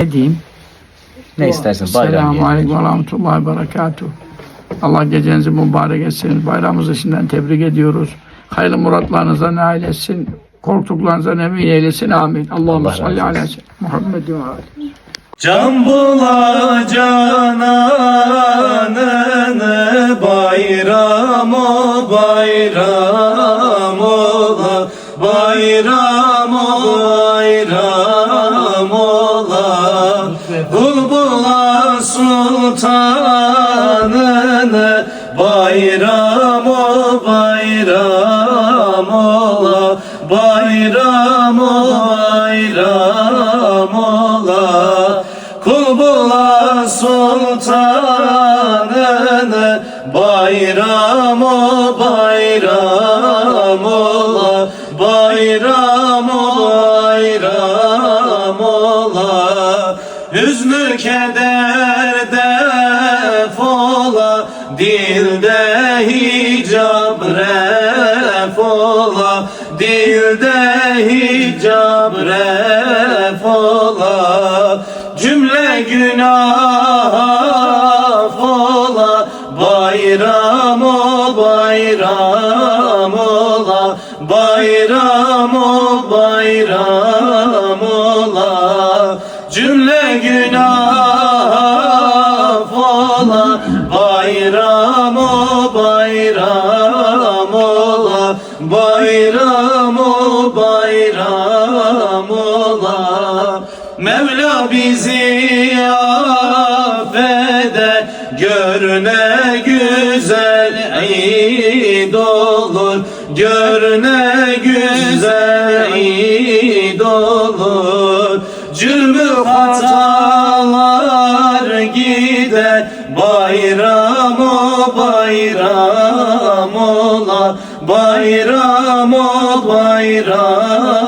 Ne diyeyim? Ne istersin? Bayram Selamun Aleyküm ve Rahmetullahi ve Berekatuhu. Allah gecenizi mübarek etsin. Bayramınızı şimdiden tebrik ediyoruz. Hayırlı muratlarınıza nail etsin. Korktuklarınıza emin eylesin. Amin. Allahümme salli ala Muhammedin ve aleyhi. Can bulacaksın ananı, bayram o bayram ola, bayram o bayram ola. Kul bula sultanını, bayram o bayram ola, bayram o bayram ola. Kul bula sultanını, bayram o bayram ola, bayram o bayram ola. Hüznü keder defola, dilde hicab refola, dilde hicab refola. Cümle günah affola, bayram o bayram ola, bayram o bayram ola. Cümle günah affola, bayram o bayram ola, bayram o bayram ola. Mevla bizi affede, gör ne güzel İd olur, gör ne güzel İd olur. Cürmü hatalar gider, bayram o bayram ola, bayram o bayram